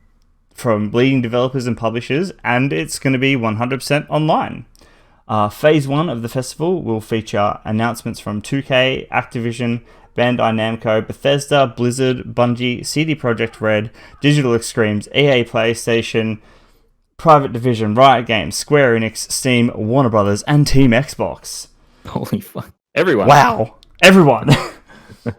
leading developers and publishers, and it's going to be 100% online. Phase 1 of the festival will feature announcements from 2K, Activision, Bandai Namco, Bethesda, Blizzard, Bungie, CD Projekt Red, Digital Extremes, EA PlayStation, Private Division, Riot Games, Square Enix, Steam, Warner Brothers, and Team Xbox. Holy fuck. Everyone. Wow. Everyone.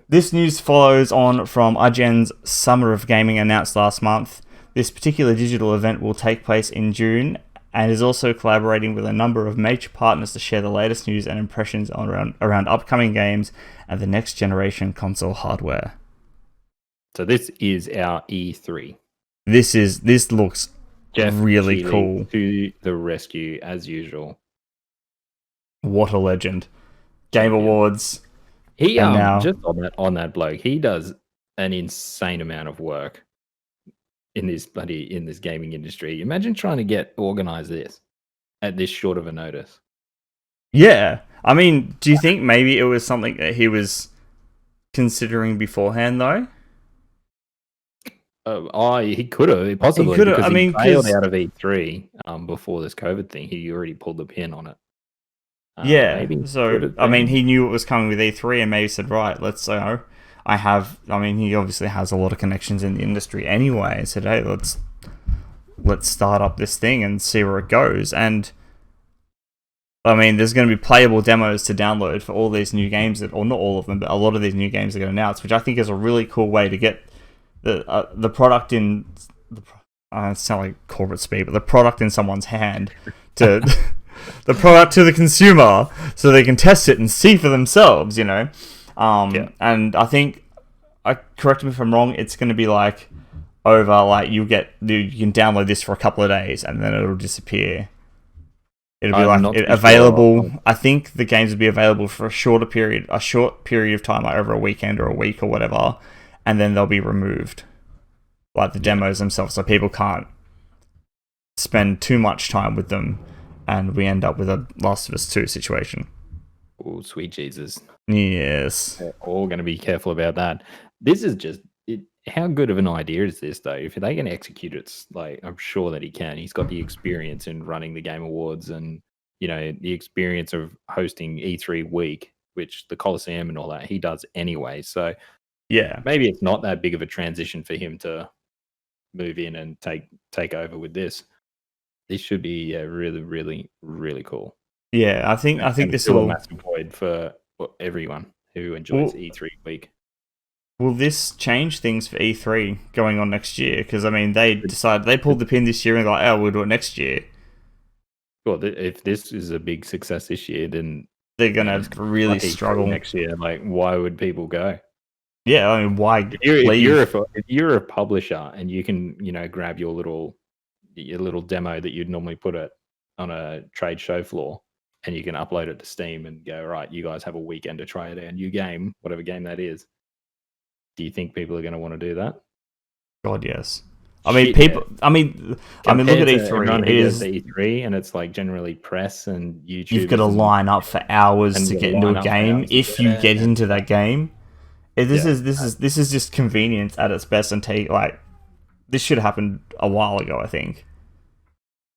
This news follows on from IGN's Summer of Gaming announced last month. This particular digital event will take place in June and is also collaborating with a number of major partners to share the latest news and impressions around upcoming games and the next generation console hardware. So this is our E3. This looks Geoff really Keighley cool. to the rescue as usual. What a legend. Game Champion. Awards. He And now, just on that bloke, he does an insane amount of work in this gaming industry. Imagine trying to organize this at this short of a notice. yeah. I mean, do you think maybe it was something that he was considering beforehand, though? He could have possibly, He could have. because I he mean, failed because out of E3 before this COVID thing. He already pulled the pin on it. yeah. Maybe could So have I mean, been. he knew it was coming with E3, and maybe said, right, let's I have. I mean, he obviously has a lot of connections in the industry anyway. And said, hey, let's start up this thing and see where it goes. And I mean, there's going to be playable demos to download for all these new games or not all of them, but a lot of these new games are going to announce, which I think is a really cool way to get the product in. It sounds like corporate speak, but the product in someone's hand to the product to the consumer, so they can test it and see for themselves. Yeah. And I think, correct me if I'm wrong, it's going to be like over like you can download this for a couple of days and then it'll disappear. It'll be available. Sure. I think the games will be available for a short period of time, like over a weekend or a week or whatever, and then they'll be removed, like the demos themselves, so people can't spend too much time with them, and we end up with a Last of Us 2 situation. Oh, sweet Jesus! Yes, we're all going to be careful about that. This is just how good of an idea is this, though? If they can execute it, like I'm sure that he can. He's got the experience in running the Game Awards, and the experience of hosting E3 week, which the Coliseum and all that he does anyway. So yeah, maybe it's not that big of a transition for him to move in and take over with this. This should be really, really, really cool. Yeah, I think this will a massive void for everyone who enjoys E3 week. Will this change things for E3 going on next year? Because I mean, they pulled the pin this year and like, oh, we'll do it next year. Well, if this is a big success this year, then they're gonna really struggle next year. Like, why would people go? Yeah, I mean, why? If you're a publisher and you can, grab your little demo that you'd normally put it on a trade show floor, and you can upload it to Steam and go, right, you guys have a weekend to try it out, new game, whatever game that is. Do you think people are going to want to do that? God, yes. I mean, people. Yeah. I mean, look at E3. It is E3, and it's like generally press and YouTube. You've got to line up for hours to get into a game. If you get into that game, this is just convenience at its best. And this should have happened a while ago, I think.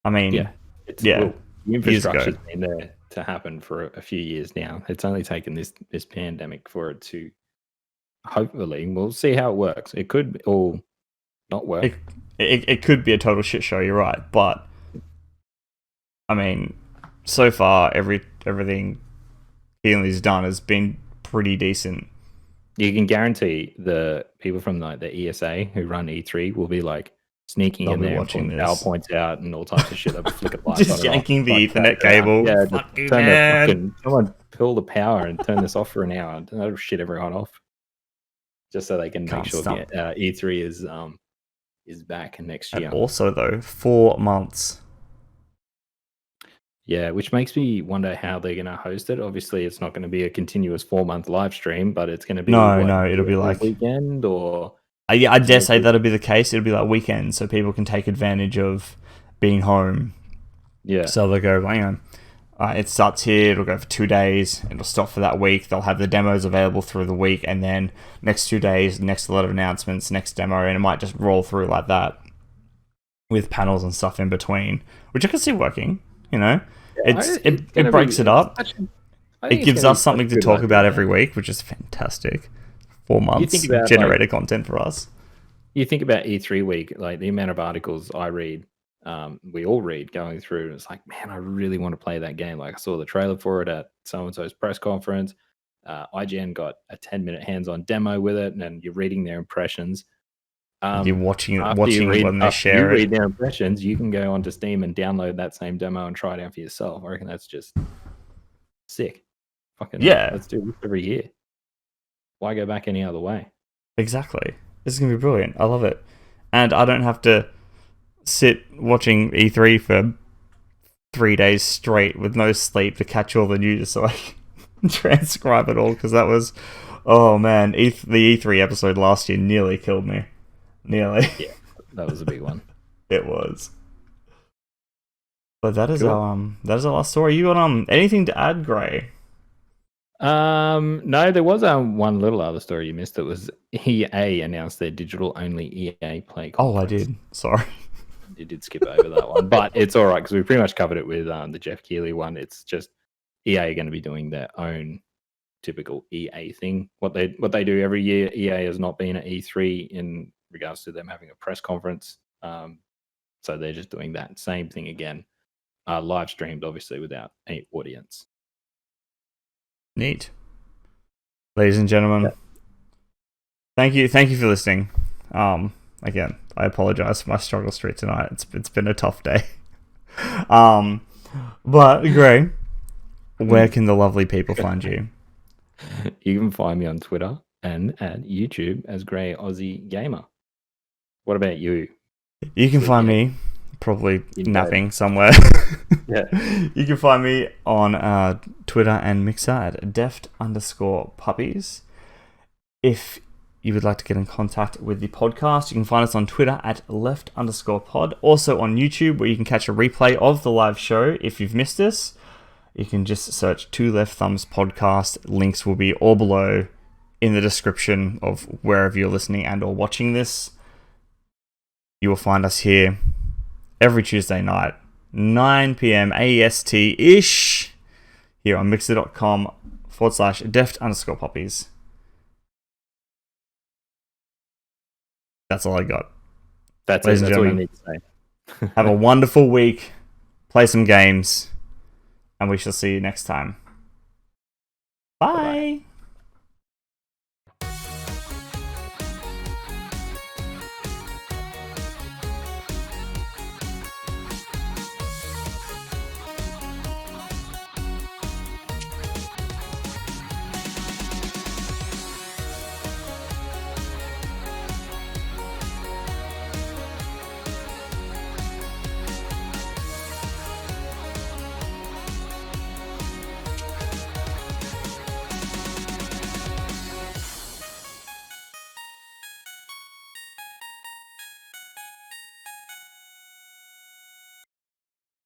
I mean, the infrastructure's been there to happen for a few years now. It's only taken this pandemic for it to. Hopefully, we'll see how it works. It could all not work. It could be a total shit show. You're right, but I mean, so far everything Keighley's done has been pretty decent. You can guarantee the people from the ESA who run E3 will be like sneaking in there, watching PowerPoints out and all types of shit. They'll be flicking lights just yanking the Ethernet cable. Someone pull the power and turn this off for an hour. That'll shit everyone off. Just so they can make sure E3 is back next year. And also, though, 4 months. Yeah, which makes me wonder how they're going to host it. Obviously, it's not going to be a continuous 4-month live stream, but it's going to be it'll be like weekend or. Yeah, I dare say that'll be the case. It'll be like weekend, so people can take advantage of being home. Yeah. So they'll go, hang on. It starts here, it'll go for 2 days, it'll stop for that week, they'll have the demos available through the week, and then next 2 days, next lot of announcements, next demo, and it might just roll through like that with panels and stuff in between, which I can see working, it breaks it up. It gives us something to talk about every week, which is fantastic. 4 months generated content for us. You think about E3 week, like the amount of articles I read, we all read going through, and it's like, man, I really want to play that game. Like I saw the trailer for it at so-and-so's press conference. IGN got a 10-minute hands-on demo with it, and then you're reading their impressions. You're watching when they share it. You read their impressions, you can go onto Steam and download that same demo and try it out for yourself. I reckon that's just sick. Fucking yeah. Let's do this every year. Why go back any other way? Exactly. This is going to be brilliant. I love it. and I don't have to sit watching E3 for 3 days straight with no sleep to catch all the news so I can transcribe it all, because that was, oh man, the E3 episode last year nearly killed me. Nearly. Yeah, that was a big one. It was. But that is Cool. our last story. You got anything to add, Gray? No, there was one little other story you missed. That was EA announced their digital-only EA Play conference. Oh, I did. Sorry. You did skip over that one, but it's all right because we pretty much covered it with the Geoff Keighley one. It's just EA are going to be doing their own typical EA thing. What they do every year. EA has not been at E3 in regards to them having a press conference, so they're just doing that same thing again, live streamed, obviously without any audience. Neat. Ladies and gentlemen, thank you for listening. Again, I apologize for my struggle street tonight. It's been a tough day. But Gray, where can the lovely people find you? You can find me on Twitter and at YouTube as Grey Aussie Gamer. What about you? You can find me probably napping somewhere. Yeah. You can find me on Twitter and Mixer at deft_puppies. If you would like to get in contact with the podcast, you can find us on Twitter at left_pod. Also on YouTube, where you can catch a replay of the live show if you've missed us. You can just search 2 Left Thumbs Podcast. Links will be all below in the description of wherever you're listening and or watching this. You will find us here every Tuesday night, 9 p.m. AEST-ish, here on mixer.com/deft_puppies. That's all I got. That's it. That's all you need to say. Have a wonderful week. Play some games. And we shall see you next time. Bye. Bye-bye.